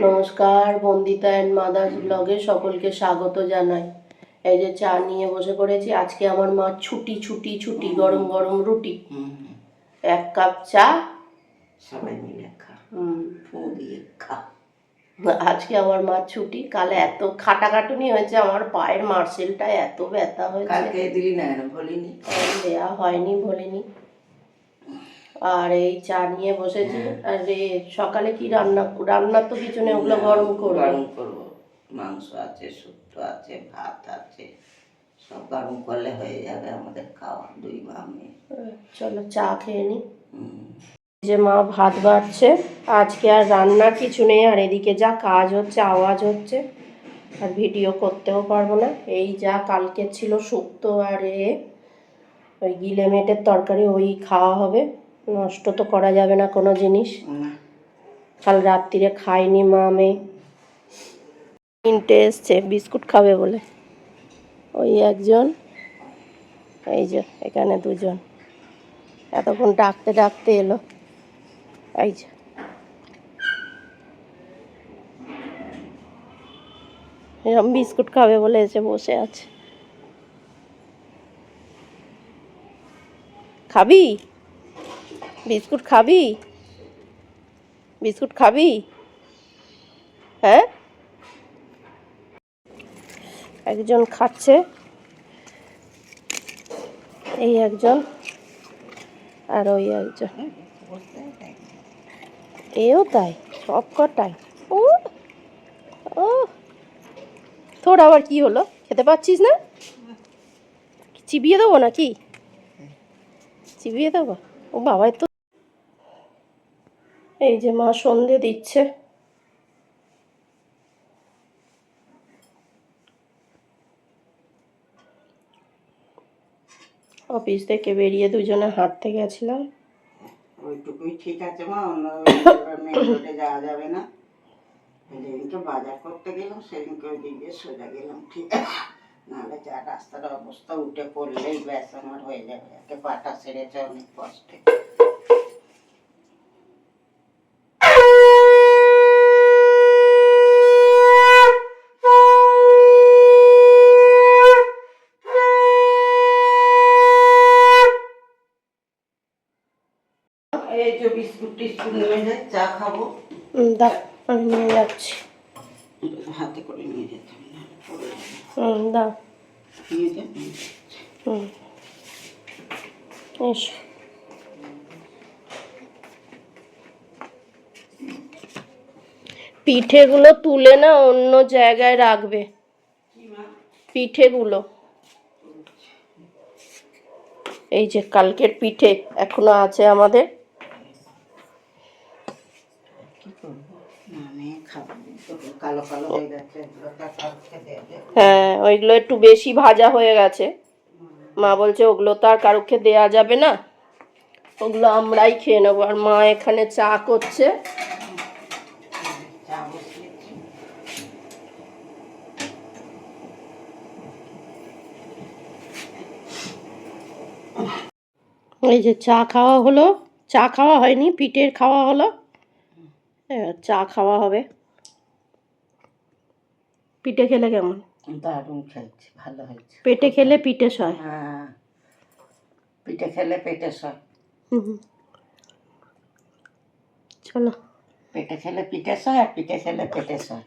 নমস্কার, Bandita and mother's ব্লগে সকলকে স্বাগত জানাই। এই যে চা নিয়ে বসে পড়েছি। আজকে আমার মা ছুটি ছুটি ছুটি, গরম গরম রুটি, 1 কাপ চা, সবাই মিলে খা, দিয়ে খা। আজকে আমার মা ছুটি। কালে এত খাটাখাটুনি হয়েছে, আমার পায়ের মার্সেলটা এত ব্যথা হয়েছে। কালকে দিলি না? বলিনি, দেয়া হয়নি, বলিনি। আর এই চা নিয়ে বসেছি। আর সকালে কি রান্না তো কিছু নেই, ওগুলো গরম করবো। মাংস আছে, শুক্তো আছে, ভাত আছে, সব গরম করলে হয়ে যাবে আমাদের খাওয়া, 2 মা মেয়ে। চলো চা খেয়ে নি। যে মা ভাত বাড়ছে, আজকে আর রান্না কিছু নেই। আর এদিকে যা কাজ হচ্ছে, আওয়াজ হচ্ছে, আর ভিডিও করতেও পারবো না। এই যা কালকে ছিল শুক্তো আর ওই গিলে মেটের তরকারি, ওই খাওয়া হবে। নষ্ট তো করা যাবে না কোনো জিনিস। কাল রাত্রিরে খাইনি মা মেয়ে। 3টে এসছে বিস্কুট খাবে বলে। ওই একজন, এই যে এখানে 2জন। এতক্ষণ ডাকতে ডাকতে এলো। এই যে এরকম বিস্কুট খাবে বলে এসে বসে আছে। খাবি বিস্কুট? খাবি বিস্কুট? খাবি? হ্যাঁ, একজন খাচ্ছে, এই একজন, আর ওই একজন, এও তাই, সব কটাই। ও ও, তোর আবার কি হলো? খেতে পাচ্ছিস না? চিবিয়ে দেবো নাকি? চিবিয়ে দেবো? ও বাবাই তো। এই যে মা সন্ধে দিচ্ছে। অফিস থেকে বেরিয়ে 2জনে হাঁটতে গেছিলাম। ওইটুকুই ঠিক আছে মা, অন্য মেন রোডে যাওয়া যাবে না। যেদিনকে বাজার করতে গেলাম সেদিনকে ওই দিক দিয়ে সোজা গেলাম, ঠিক আছে? নাহলে যা রাস্তার অবস্থা, উঠে পড়লেই ব্যাস আমার হয়ে যাবে। একে পাটা সেরেছে অনেক কষ্টে। এই যে বিস্কুট টিস্কুট নিয়ে যাই, চা খাবো। দাও, আমি নিয়ে যাচ্ছি। হাতে করে নিয়ে যেতে দাও, নিয়ে যা। এসো। পিঠেগুলো তুলে না অন্য জায়গায় রাখবে, পিঠেগুলো। এই যে কালকের পিঠে এখনো আছে আমাদের। হ্যাঁ, ওইগুলো একটু বেশি ভাজা হয়ে গেছে। মা বলছে ওগুলো তো আর কারুকে দেয়া যাবে না, ওগুলো আমরাই খেয়ে নেবো। আর মা এখানে চা করছে। এই যে চা খাওয়া হলো, চা খাওয়া হয়নি, পিঠের খাওয়া হলো, চা খাওয়া হবে। পিঠে খেলে কেমন? দারুণ খেয়েছি, ভালো হয়েছে। পেটে খেলে পিঠে সয়। হ্যাঁ, পিঠে খেলে পেটে সয়। চলো, পেটে খেলে পিঠে সয়, আর পিঠে খেলে পেটে সয়।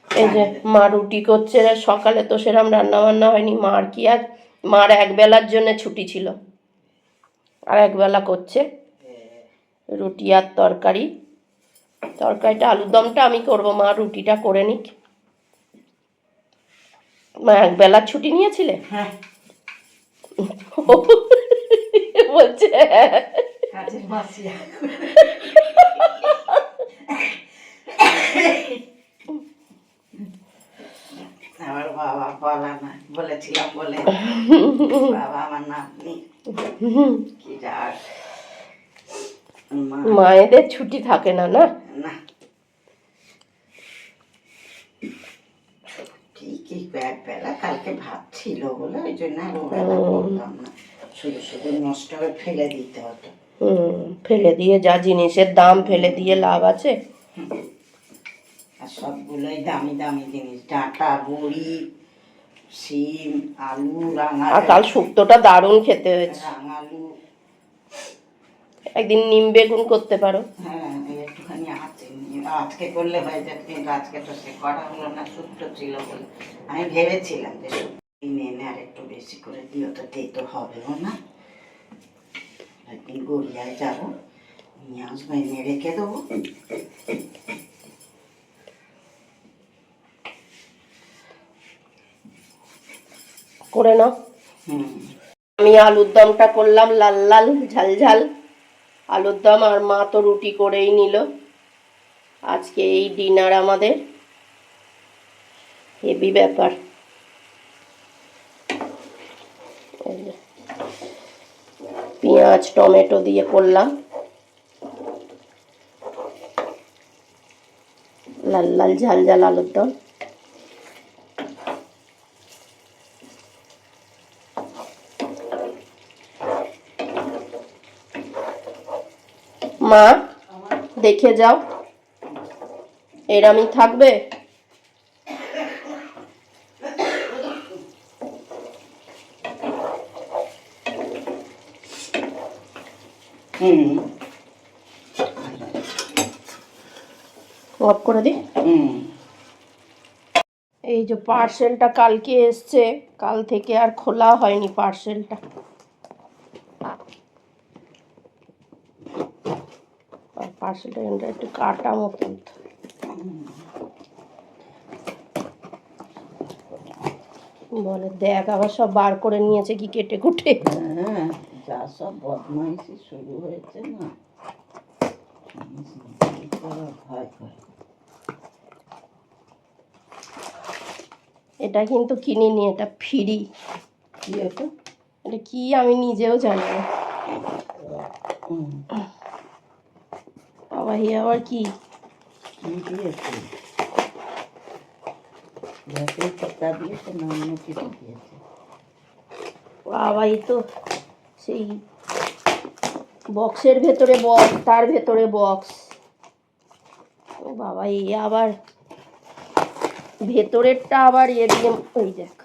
এই যে মা রুটি করছে। সকালে তো সেরকম রান্না বান্না হয়নি। মার কি আজ, মার একবেলার জন্য ছুটি ছিল, আর একবেলা করছে রুটি আর তরকারি। তরকারিটা, আলুর দমটা আমি করবো, মা রুটিটা করে নিক। মা একবেলার ছুটি নিয়েছিলে? হ্যাঁ, বলছে আমার বাবা বলা না, বলেছিলাম বলে বাবা আমার নাতনি কি যাক। মায়েদের ছুটি থাকে না, না না, ঠিকই একবেলা কালকে ভাত ছিল বলে ওই জন্য আর ওবেলা করলাম না, শুধু শুধু নষ্ট করে ফেলে দিতে হতো। ফেলে দিয়ে যা জিনিসের দাম, ফেলে দিয়ে লাভ আছে? আর সবগুলোই দামি দামি জিনিস, ডাঁটা, বড়ি, শিম, আলু, আর কাল শুক্তোটা দারুণ খেতে হয়েছে। রাঙালু। একদিন নিম বেগুন করতে পারো। হ্যাঁ, একটুখানি আছে, আজকে করলে হয়ে যাবে, কিন্তু আজকে তো সে করা হলো না, শুক্তো ছিল বলে। আমি ভেবেছিলাম যে শুক্তো এনে আর একটু বেশি করে দিও, তো তেতো হবেও না। একদিন গড়িয়ায় যাবো, নিয়ে আসবো, এনে রেখে দেবো। করে নাও। হুম, আমি আলুর দমটা করলাম লাল লাল ঝাল ঝাল আলুর দম, আর মা তো রুটি করেই নিল। আজকে এই ডিনার আমাদের, হেভি ব্যাপার। এই যে পেঁয়াজ টমেটো দিয়ে করলাম লাল লাল ঝাল ঝাল আলুর দম। মা দেখে যাও, এরামই থাকবে? হুম, অফ করে দি। হুম। এই যে পার্সেলটা কালকে এসছে, কাল থেকে আর খোলা হয়নি পার্সেলটা। আর পার্সেলটা একটু কাটা মতন, বলে দেখ আবার সব বার করে নিয়েছে কি কেটে কুটে। হ্যাঁ, যা সব বদমাইশি শুরু হয়েছে না, ভয় করে। এটা কিন্তু কিনিনি, এটা ফ্রি। কি এটা? এটা কি আমি নিজেও জানি না। বাবা হি আবার কি কি দিয়েছে? ভ্যাসেল পাতা দিয়েছে না অন্য কিছু দিয়েছে? বাবা, এই তো সেই বক্সের ভেতরে বক্স, তার ভেতরে বক্স। ও বাবা, এই আবার ভেতরেরটা আবার এ দিয়ে, ওই দেখ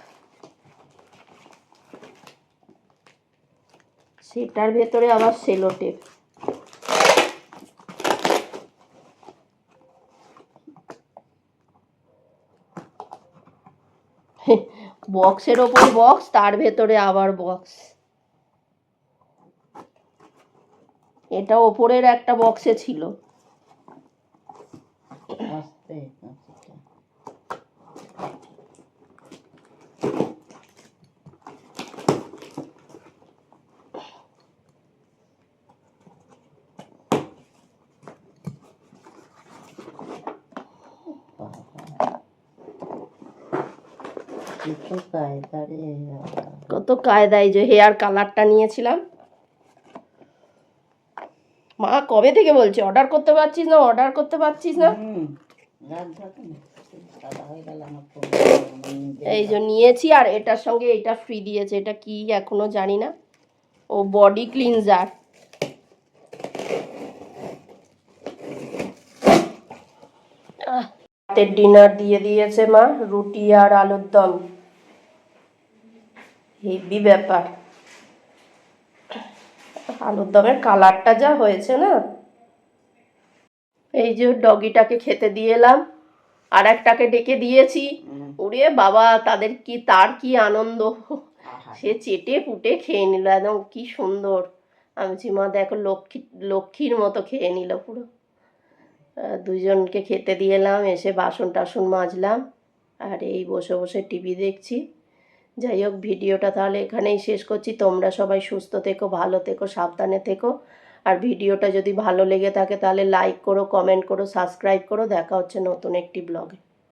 সেটার ভেতরে আবার সেলো টেপ। বক্সের ওপর বক্স, তার ভেতরে আবার বক্স। এটা ওপরের একটা বক্সে ছিল। আস্তে আস্তে। কত কায়দায়, যে হেয়ার কালারটা নিয়েছিলাম, মা কবে থেকে বলছে অর্ডার করতে পারছিস না, অর্ডার করতে পারছিস না। এই যে নিয়েছি, আর এটার সঙ্গে এটা ফ্রি দিয়েছে। এটা কি এখনো জানি না। ও বডি ক্লিনজার। রাতের ডিনার দিয়ে দিয়েছে মা, রুটি আর আলুর দম। হেভি ব্যাপার। আলুর দমের কালারটা যা হয়েছে না। এই যে ডগিটাকে খেতে দিয়ে এলাম, আর একটাকে ডেকে দিয়েছি। ওরে বাবা, তার কি আনন্দ, সে চেটে পুটে খেয়ে নিল একদম, কি সুন্দর। আমি মা দেখো, লক্ষ্মীর মতো খেয়ে নিল পুরো। দুজনকে খেতে দিয়ে এলাম, এসে বাসন টাসন মাজলাম, আর এই বসে বসে টিভি দেখছি। যাই হোক, ভিডিওটা তাহলে এখানেই শেষ করছি। তোমরা সবাই সুস্থ থেকো, ভালো থেকো, সাবধানে থেকো। আর ভিডিওটা যদি ভালো লেগে থাকে তাহলে লাইক করো, কমেন্ট করো, সাবস্ক্রাইব করো। দেখা হচ্ছে নতুন একটি ব্লগে।